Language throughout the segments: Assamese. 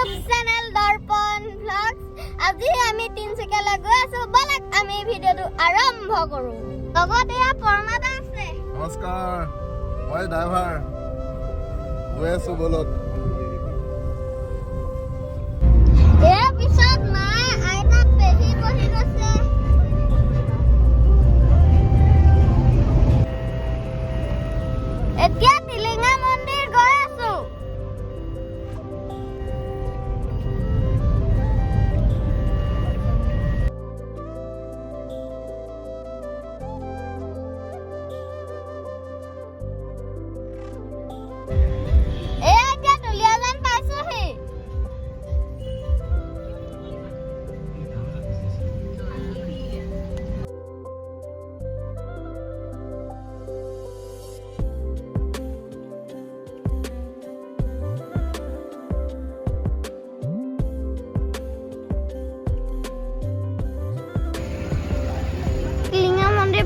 YouTube channel দৰ্পণ vlogs আজি আমি তিনচুকীয়ালৈ গৈ আছো বলক আমি ভিডিওটো আৰম্ভ কৰো লগত এয়া পৰমাদা আছে নমস্কাৰ মই ড্ৰাইভাৰ গৈ আছো বলক এয়া পিছত মা আইতা পেহী বহি গৈছে এতিয়া তিলিঙা মন্দিৰ গৈ আছো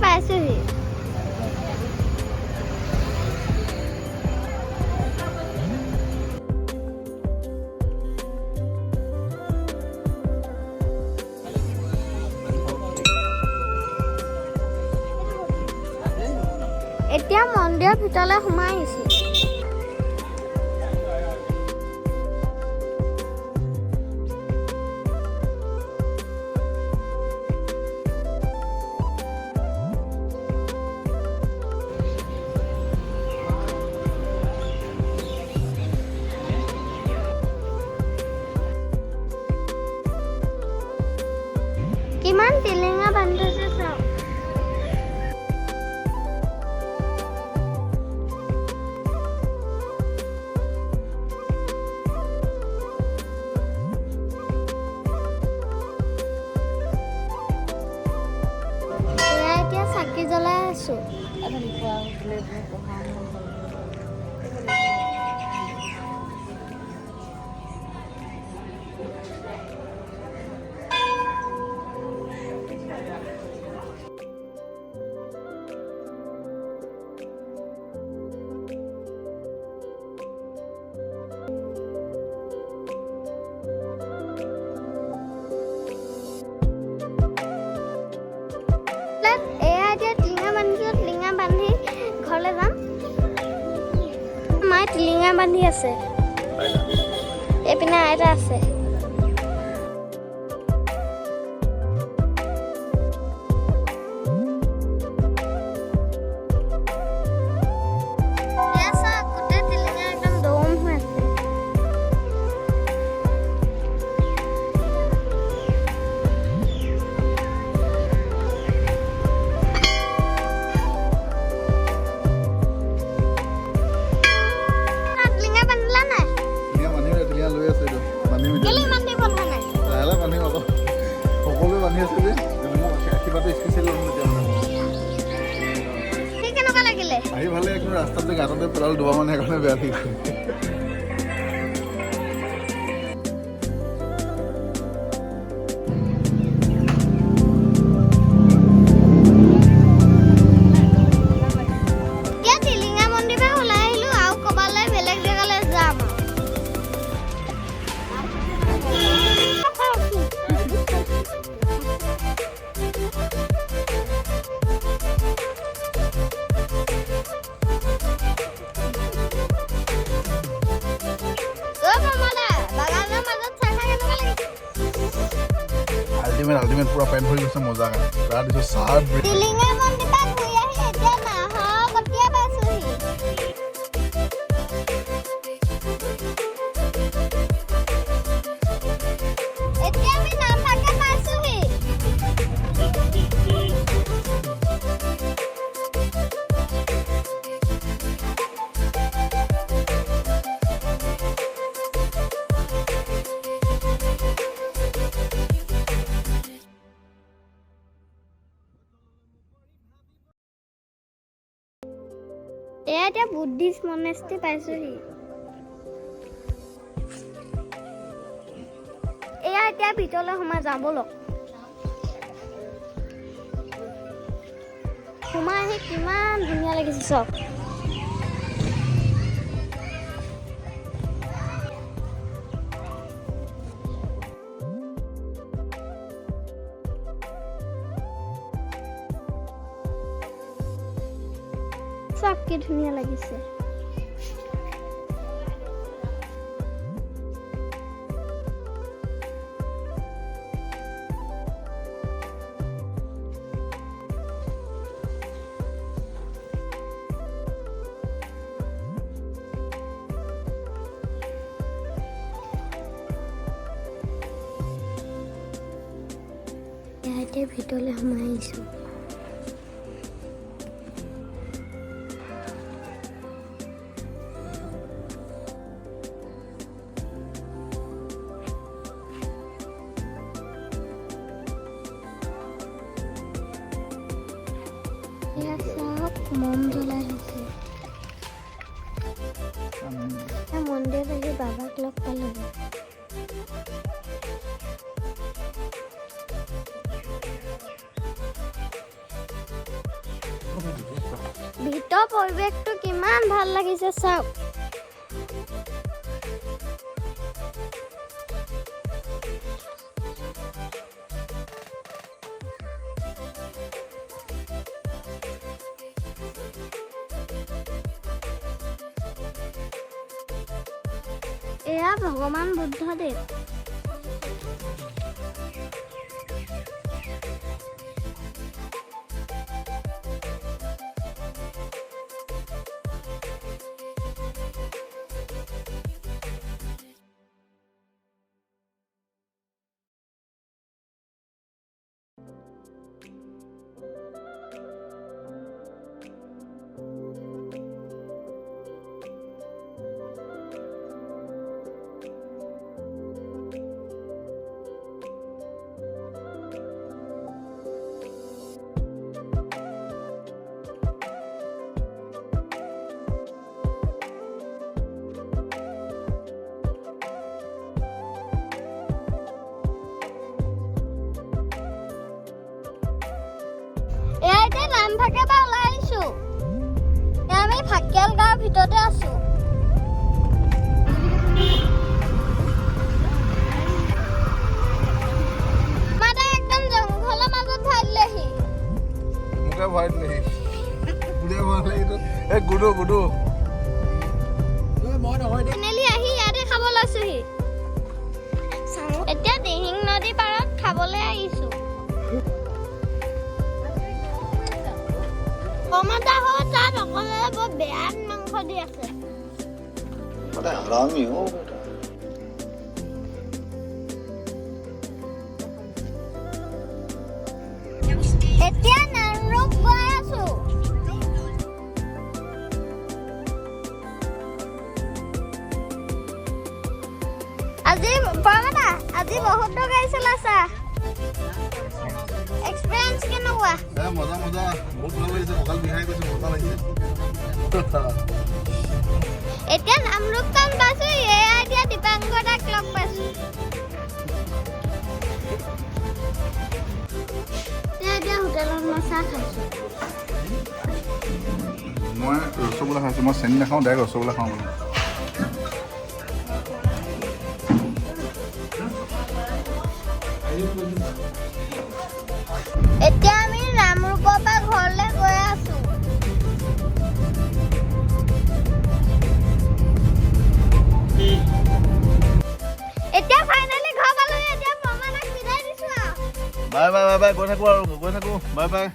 পাইছোহি এতিয়া মন্দিৰৰ ভিতৰলৈ সোমাই আহিছো কিমান তিলিঙা বান্ধিছে চাও এতিয়া চাকি জ্বলাই আছো মায়ে টিলিঙা বান্ধি আছে এইপিনে আইতা আছে আহি ভালে একদম ৰাস্তাতে গাঁততে পেলাল দুবাৰ মানে সেইকাৰণে বেয়া লাগিছে আল্টিমেট পুৰা পেন হৈ গৈছে মজা গান তাৰপিছত চাহ তিলিঙা মন্দিৰ পৰা ঘূৰি আহি এতিয়া নাহৰ কটীয়া পাইছোহি এতিয়া আমি নামফাকে পাইছোহি এয়া এতিয়া বুদ্ধিষ্ট মনেষ্ট্ৰী পাইছোহি এয়া এতিয়া ভিতৰলৈ সোমাই যাওঁ বলক সোমাই আহি কিমান ধুনীয়া লাগিছে চব চাওক কি ধুনীয়া লাগিছে ইয়াতে ভিতৰলৈ সোমাই আহিছোঁ মম জ্বলাই আছে মন্দিৰত আহি বাবাক লগ পালোঁ ভিতৰ পৰিৱেশটো কিমান ভাল লাগিছে চাওক এয়া ভগৱান বুদ্ধদেৱ ভাগে বা ওলাই আহিছো আমি ফাকিয়াল গাঁৱৰ ভিতৰতে আছো মানে একদম জংঘলৰ মাজত ভৰাই দিলেহি মোকে ভৰাই দিলেহি বুঢ়িয়া ভৰাই দিলে এই গুডু গুডু মই নহয় দে ফাইনেলি আহি ইয়াতে খাব লৈছোহি এতিয়া দিহিং নদী পাৰত খাবলৈ আহিছো কমতা হয় তাত অকলে বৰ বেয়া মাংস দি আছে বড়া হৰামি हो बेटा এতিয়া নামৰূপ গৈ আছো আজি পৰমতা আজি বহুত গাড়ী চলাইছা এক্সপেৰিয়েন্স কেনেকুৱা মজা মজা বহুত ভাল লাগিছে কঁকাল বিহাই গৈছে মজা লাগিছে এতিয়া নামৰূপ কাম পাইছো এয়া এতিয়া দীপাংকৰ দাক লগ পাইছো এতিয়া হোটেলত মই চাহ খাইছো মই ৰসগোল্লা খাইছো মই চেনি নাখাওঁ ডাইৰেক্ট ৰসগোল্লা খাওঁ মানে এতিয়া আমি নামৰূপৰ পৰা ঘৰলৈ গৈ আছো এতিয়া ফাইনেলি ঘৰ পালো এতিয়া প্ৰমাণক বিদায় দিছো বাই বাই বাই বাই গৈ থাকো আৰু গৈ থাকো বাই বাই